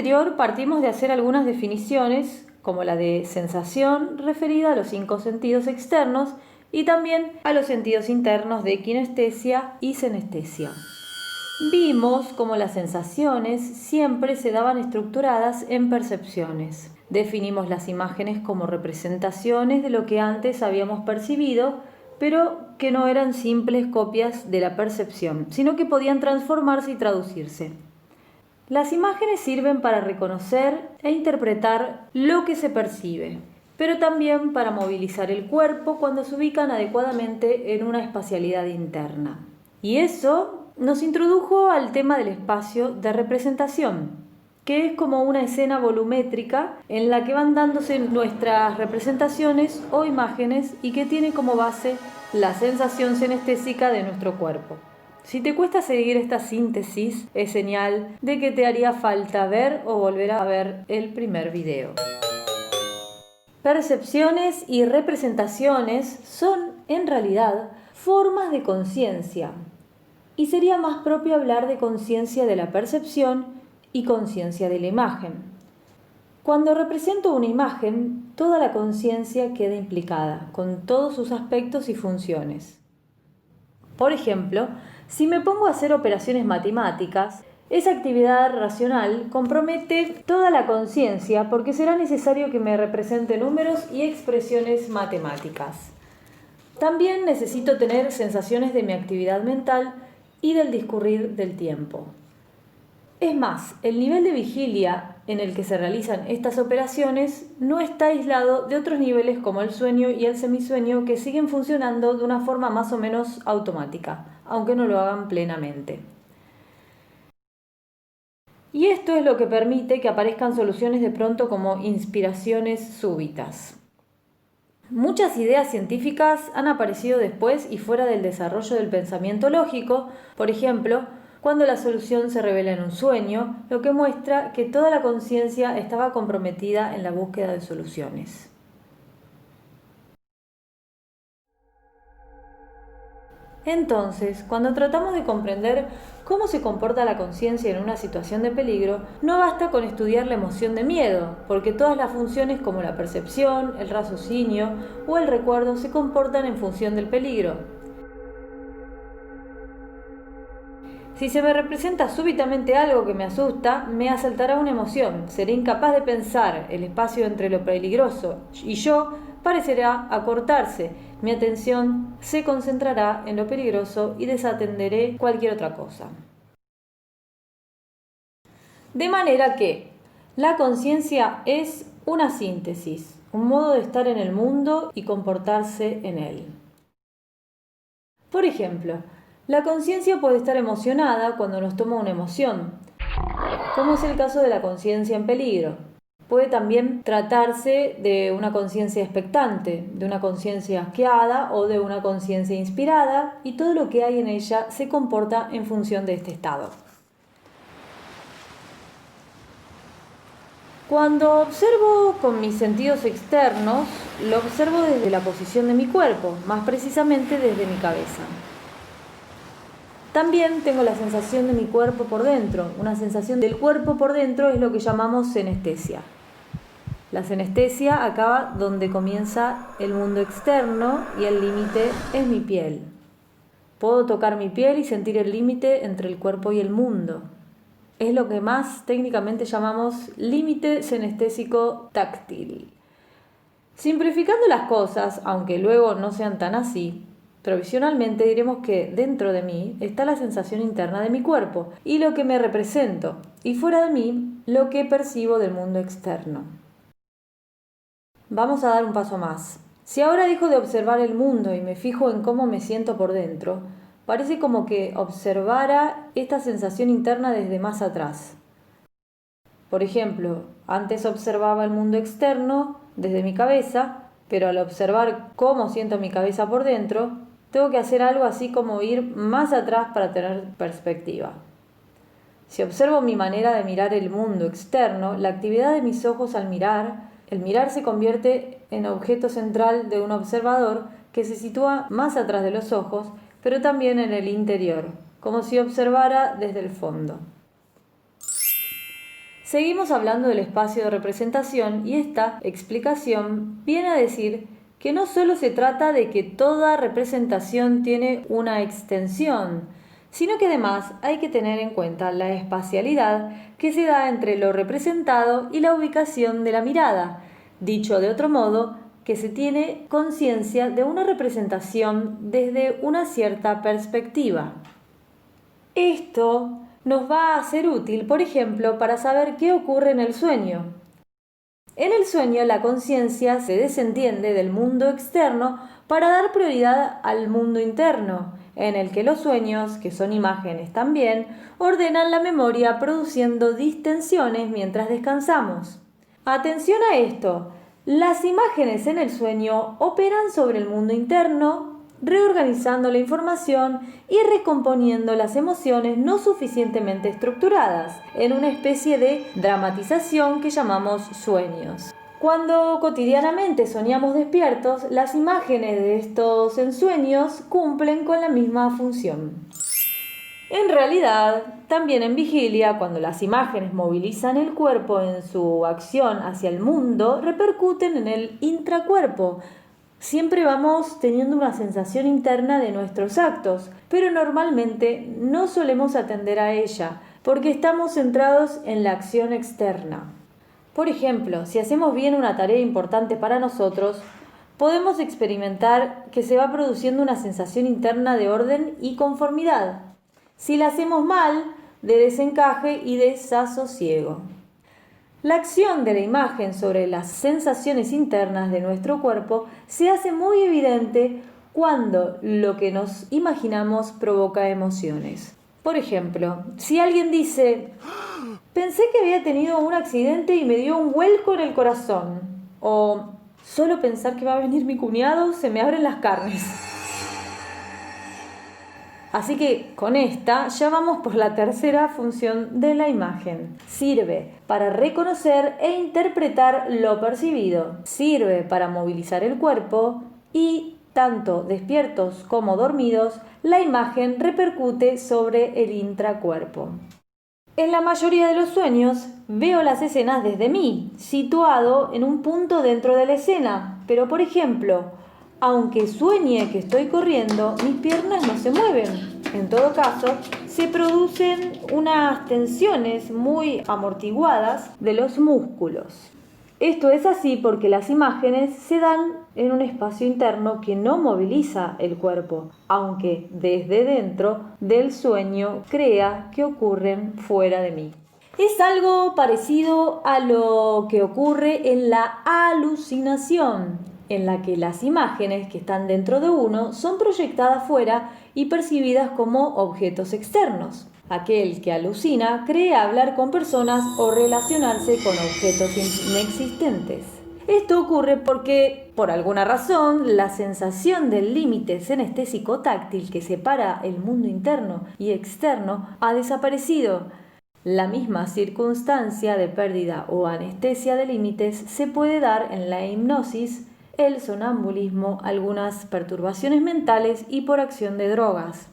anterior partimos de hacer algunas definiciones, como la de sensación referida a los 5 sentidos externos y también a los sentidos internos de kinestesia y senestesia. Vimos cómo las sensaciones siempre se daban estructuradas en percepciones. Definimos las imágenes como representaciones de lo que antes habíamos percibido, pero que no eran simples copias de la percepción, sino que podían transformarse y traducirse. Las imágenes sirven para reconocer e interpretar lo que se percibe, pero también para movilizar el cuerpo cuando se ubican adecuadamente en una espacialidad interna. Y eso nos introdujo al tema del espacio de representación, que es como una escena volumétrica en la que van dándose nuestras representaciones o imágenes y que tiene como base la sensación senestésica de nuestro cuerpo. Si te cuesta seguir esta síntesis, es señal de que te haría falta ver o volver a ver el primer video. Percepciones y representaciones son, en realidad, formas de conciencia. Y sería más propio hablar de conciencia de la percepción y conciencia de la imagen. Cuando represento una imagen, toda la conciencia queda implicada, con todos sus aspectos y funciones. Por ejemplo, si me pongo a hacer operaciones matemáticas, esa actividad racional compromete toda la conciencia porque será necesario que me represente números y expresiones matemáticas. También necesito tener sensaciones de mi actividad mental y del discurrir del tiempo. Es más, el nivel de vigilia en el que se realizan estas operaciones no está aislado de otros niveles como el sueño y el semisueño que siguen funcionando de una forma más o menos automática, aunque no lo hagan plenamente. Y esto es lo que permite que aparezcan soluciones de pronto como inspiraciones súbitas. Muchas ideas científicas han aparecido después y fuera del desarrollo del pensamiento lógico, por ejemplo, cuando la solución se revela en un sueño, lo que muestra que toda la conciencia estaba comprometida en la búsqueda de soluciones. Entonces, cuando tratamos de comprender cómo se comporta la conciencia en una situación de peligro, no basta con estudiar la emoción de miedo, porque todas las funciones como la percepción, el raciocinio o el recuerdo se comportan en función del peligro. Si se me representa súbitamente algo que me asusta, me asaltará una emoción, seré incapaz de pensar, el espacio entre lo peligroso y yo parecerá acortarse, mi atención se concentrará en lo peligroso y desatenderé cualquier otra cosa. De manera que la conciencia es una síntesis, un modo de estar en el mundo y comportarse en él. Por ejemplo, la conciencia puede estar emocionada cuando nos toma una emoción, como es el caso de la conciencia en peligro. Puede también tratarse de una conciencia expectante, de una conciencia asqueada o de una conciencia inspirada, y todo lo que hay en ella se comporta en función de este estado. Cuando observo con mis sentidos externos, lo observo desde la posición de mi cuerpo, más precisamente desde mi cabeza. También tengo la sensación de mi cuerpo por dentro. Una sensación del cuerpo por dentro es lo que llamamos senestesia. La senestesia acaba donde comienza el mundo externo y el límite es mi piel. Puedo tocar mi piel y sentir el límite entre el cuerpo y el mundo. Es lo que más técnicamente llamamos límite senestésico táctil. Simplificando las cosas, aunque luego no sean tan así, provisionalmente diremos que dentro de mí está la sensación interna de mi cuerpo y lo que me represento, y fuera de mí lo que percibo del mundo externo. Vamos a dar un paso más. Si ahora dejo de observar el mundo y me fijo en cómo me siento por dentro, parece como que observara esta sensación interna desde más atrás. Por ejemplo, antes observaba el mundo externo desde mi cabeza, pero al observar cómo siento mi cabeza por dentro, tengo que hacer algo así como ir más atrás para tener perspectiva. Si observo mi manera de mirar el mundo externo, la actividad de mis ojos al mirar, el mirar se convierte en objeto central de un observador que se sitúa más atrás de los ojos, pero también en el interior, como si observara desde el fondo. Seguimos hablando del espacio de representación y esta explicación viene a decir que no solo se trata de que toda representación tiene una extensión, sino que además hay que tener en cuenta la espacialidad que se da entre lo representado y la ubicación de la mirada. Dicho de otro modo, que se tiene conciencia de una representación desde una cierta perspectiva. Esto nos va a ser útil, por ejemplo, para saber qué ocurre en el sueño. En el sueño, la conciencia se desentiende del mundo externo para dar prioridad al mundo interno, en el que los sueños, que son imágenes también, ordenan la memoria produciendo distensiones mientras descansamos. Atención a esto, las imágenes en el sueño operan sobre el mundo interno, reorganizando la información y recomponiendo las emociones no suficientemente estructuradas en una especie de dramatización que llamamos sueños. Cuando cotidianamente soñamos despiertos, las imágenes de estos ensueños cumplen con la misma función. En realidad, también en vigilia, cuando las imágenes movilizan el cuerpo en su acción hacia el mundo, repercuten en el intracuerpo. Siempre vamos teniendo una sensación interna de nuestros actos, pero normalmente no solemos atender a ella, porque estamos centrados en la acción externa. Por ejemplo, si hacemos bien una tarea importante para nosotros, podemos experimentar que se va produciendo una sensación interna de orden y conformidad. Si la hacemos mal, de desencaje y desasosiego. La acción de la imagen sobre las sensaciones internas de nuestro cuerpo se hace muy evidente cuando lo que nos imaginamos provoca emociones. Por ejemplo, si alguien dice, pensé que había tenido un accidente y me dio un vuelco en el corazón, o solo pensar que va a venir mi cuñado se me abren las carnes. Así que con esta ya vamos por la tercera función de la imagen. Sirve para reconocer e interpretar lo percibido. Sirve para movilizar el cuerpo y, tanto despiertos como dormidos, la imagen repercute sobre el intracuerpo. En la mayoría de los sueños veo las escenas desde mí, situado en un punto dentro de la escena, pero por ejemplo, aunque sueñe que estoy corriendo, mis piernas no se mueven. En todo caso, se producen unas tensiones muy amortiguadas de los músculos. Esto es así porque las imágenes se dan en un espacio interno que no moviliza el cuerpo, aunque desde dentro del sueño crea que ocurren fuera de mí. Es algo parecido a lo que ocurre en la alucinación, en la que las imágenes que están dentro de uno son proyectadas fuera y percibidas como objetos externos. Aquel que alucina cree hablar con personas o relacionarse con objetos inexistentes. Esto ocurre porque, por alguna razón, la sensación del límite senestésico táctil que separa el mundo interno y externo ha desaparecido. La misma circunstancia de pérdida o anestesia de límites se puede dar en la hipnosis, el sonambulismo, algunas perturbaciones mentales y por acción de drogas.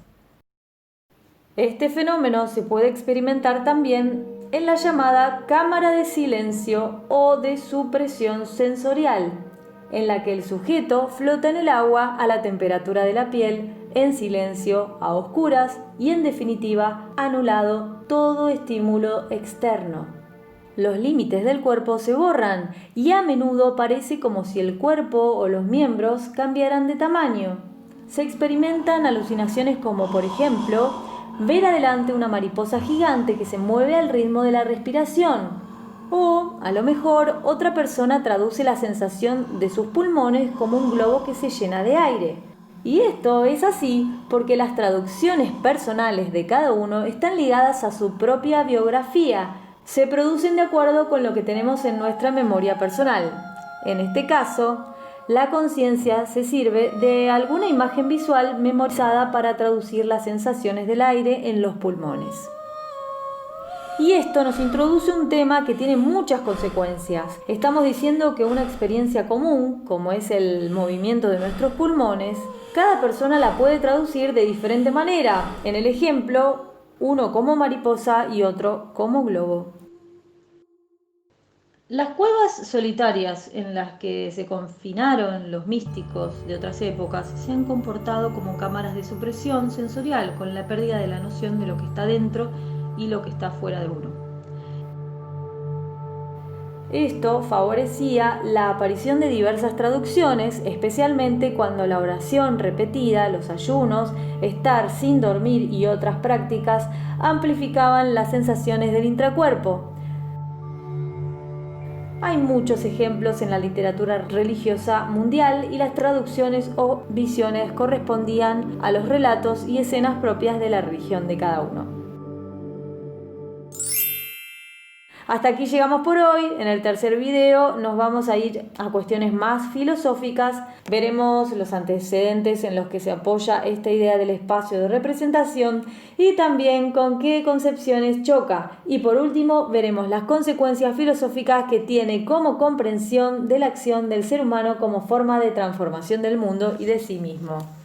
Este fenómeno se puede experimentar también en la llamada cámara de silencio o de supresión sensorial, en la que el sujeto flota en el agua a la temperatura de la piel, en silencio, a oscuras y, en definitiva, anulado todo estímulo externo. Los límites del cuerpo se borran y a menudo parece como si el cuerpo o los miembros cambiaran de tamaño. Se experimentan alucinaciones como, por ejemplo, ver adelante una mariposa gigante que se mueve al ritmo de la respiración. O, a lo mejor, otra persona traduce la sensación de sus pulmones como un globo que se llena de aire. Y esto es así porque las traducciones personales de cada uno están ligadas a su propia biografía. Se producen de acuerdo con lo que tenemos en nuestra memoria personal. En este caso, la conciencia se sirve de alguna imagen visual memorizada para traducir las sensaciones del aire en los pulmones. Y esto nos introduce un tema que tiene muchas consecuencias. Estamos diciendo que una experiencia común, como es el movimiento de nuestros pulmones, cada persona la puede traducir de diferente manera. En el ejemplo, uno como mariposa y otro como globo. Las cuevas solitarias en las que se confinaron los místicos de otras épocas se han comportado como cámaras de supresión sensorial, con la pérdida de la noción de lo que está dentro y lo que está fuera de uno. Esto favorecía la aparición de diversas traducciones, especialmente cuando la oración repetida, los ayunos, estar sin dormir y otras prácticas amplificaban las sensaciones del intracuerpo. Hay muchos ejemplos en la literatura religiosa mundial y las traducciones o visiones correspondían a los relatos y escenas propias de la religión de cada uno. Hasta aquí llegamos por hoy. En el tercer video nos vamos a ir a cuestiones más filosóficas. Veremos los antecedentes en los que se apoya esta idea del espacio de representación y también con qué concepciones choca. Y por último veremos las consecuencias filosóficas que tiene como comprensión de la acción del ser humano como forma de transformación del mundo y de sí mismo.